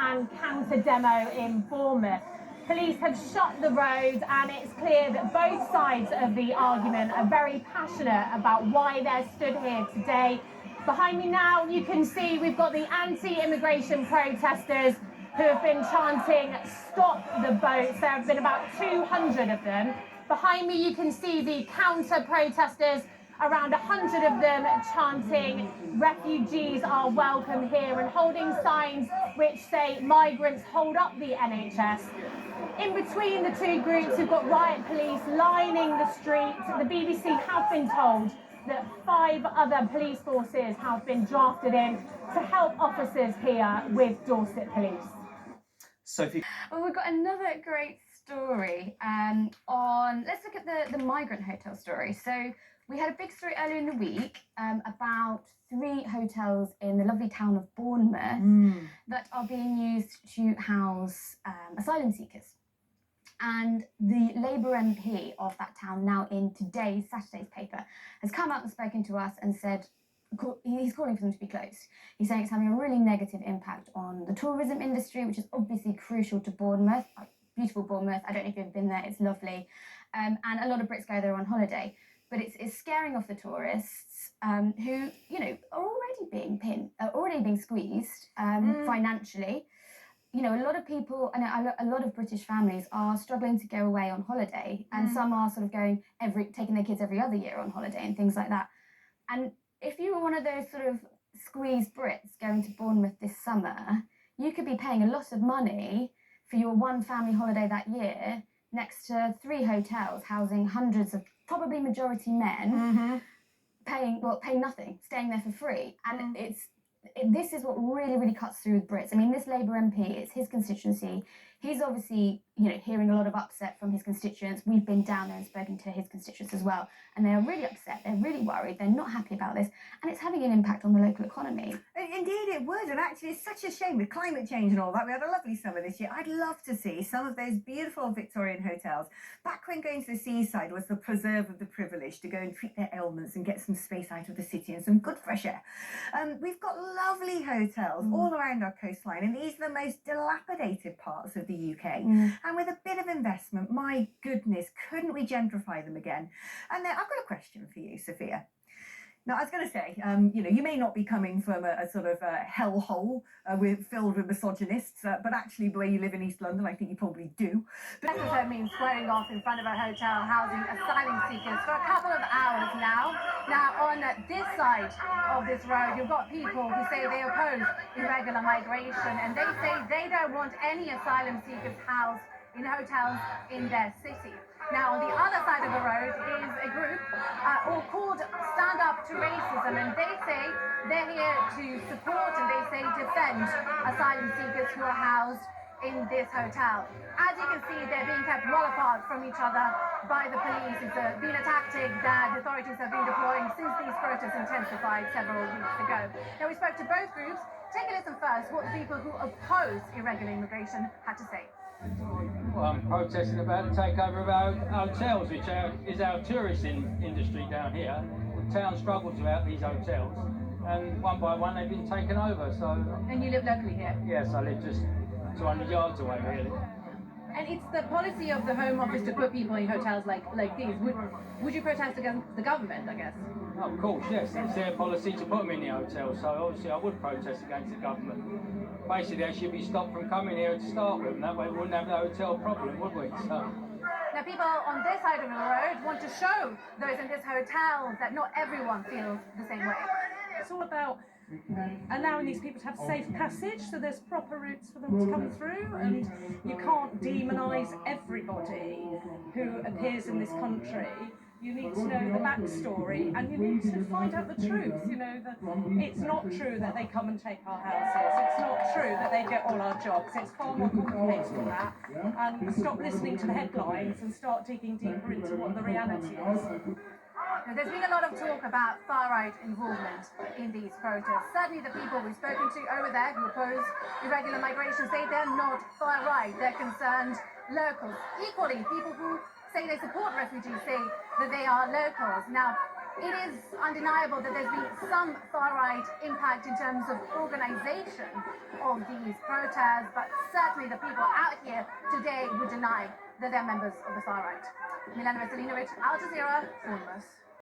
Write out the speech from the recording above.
and counter-demo in Bournemouth. Police have shut the road, and it's clear that both sides of the argument are very passionate about why they're stood here today. Behind me now, you can see we've got the anti-immigration protesters who have been chanting, "Stop the boats." There have been about 200 of them. Behind me, you can see the counter-protesters, around 100 of them chanting, "Refugees are welcome here," and holding signs which say, "Migrants hold up the NHS." In between the two groups, we've got riot police lining the street. The BBC have been told that 5 other police forces have been drafted in to help officers here with Dorset Police. Sophie. Well, we've got another great story let's look at the migrant hotel story. So we had a big story earlier in the week about 3 hotels in the lovely town of Bournemouth that are being used to house asylum seekers. And the Labour MP of that town, now in Saturday's paper, has come out and spoken to us and said he's calling for them to be closed. He's saying it's having a really negative impact on the tourism industry, which is obviously crucial to Bournemouth. Beautiful Bournemouth. I don't know if you've been there. It's lovely. And a lot of Brits go there on holiday. But it's scaring off the tourists who, are already being squeezed financially. A lot of people and a lot of British families are struggling to go away on holiday, and some are sort of taking their kids every other year on holiday and things like that. And if you were one of those sort of squeezed Brits going to Bournemouth this summer, you could be paying a lot of money for your one family holiday that year next to 3 hotels housing hundreds of probably majority men, paying nothing, staying there for free. And this is what really, really cuts through with Brits. I mean, this Labour MP, it's his constituency. He's obviously, hearing a lot of upset from his constituents. We've been down there and spoken to his constituents as well. And they're really upset. They're really worried. They're not happy about this. And it's having an impact on the local economy. Indeed it would. And actually, it's such a shame with climate change and all that. We had a lovely summer this year. I'd love to see some of those beautiful Victorian hotels. Back when going to the seaside was the preserve of the privileged, to go and treat their ailments and get some space out of the city and some good fresh air. We've got lovely hotels all around our coastline. And these are the most dilapidated parts of the UK. And with a bit of investment, my goodness, couldn't we gentrify them again? And I've got a question for you, Sophia. Now, I was going to say, you may not be coming from a sort of hellhole filled with misogynists, but actually, the way you live in East London, I think you probably do. This episode means squaring off in front of a hotel housing asylum seekers for a couple of hours now. Now, on this side of this road, you've got people who say they oppose irregular migration, and they say they don't want any asylum seekers housed in hotels in their city. Now, on the other side of the road is a group all called Stand Up to Racism, and they say they're here to support and they say defend asylum seekers who are housed in this hotel. As you can see, they're being kept well apart from each other by the police. It's been a tactic that authorities have been deploying since these protests intensified several weeks ago. Now, we spoke to both groups. Take a listen first what the people who oppose irregular immigration had to say. Well, I'm protesting about the takeover of our hotels, which is our tourism industry down here. The town struggles without these hotels, and one by one they've been taken over. So. And you live locally here? Yes, I live just 200 yards away, really. And it's the policy of the Home Office to put people in hotels like these. Would you protest against the government, I guess? Oh, of course, yes. It's their policy to put them in the hotel, so obviously I would protest against the government. Basically, they should be stopped from coming here to start with, and that way we wouldn't have the hotel problem, would we? So. Now, people on this side of the road want to show those in this hotel that not everyone feels the same way. It's all about allowing these people to have safe passage, so there's proper routes for them to come through, and you can't demonise everybody who appears in this country. You need to know the backstory, and you need to find out the truth. It's not true that they come and take our houses. It's not true that they get all our jobs. It's far more complicated than that. And stop listening to the headlines and start digging deeper into what the reality is. Now, there's been a lot of talk about far-right involvement in these protests. Certainly the people we've spoken to over there who oppose irregular migration say they're not far-right. They're concerned locals. Equally, people who say they support refugees say that they are locals. Now, It is undeniable that there's been some far-right impact in terms of organisation of these protests, but certainly the people out here today would deny that they're members of the far-right. Milena Veselinovic, Al Jazeera, Bournemouth.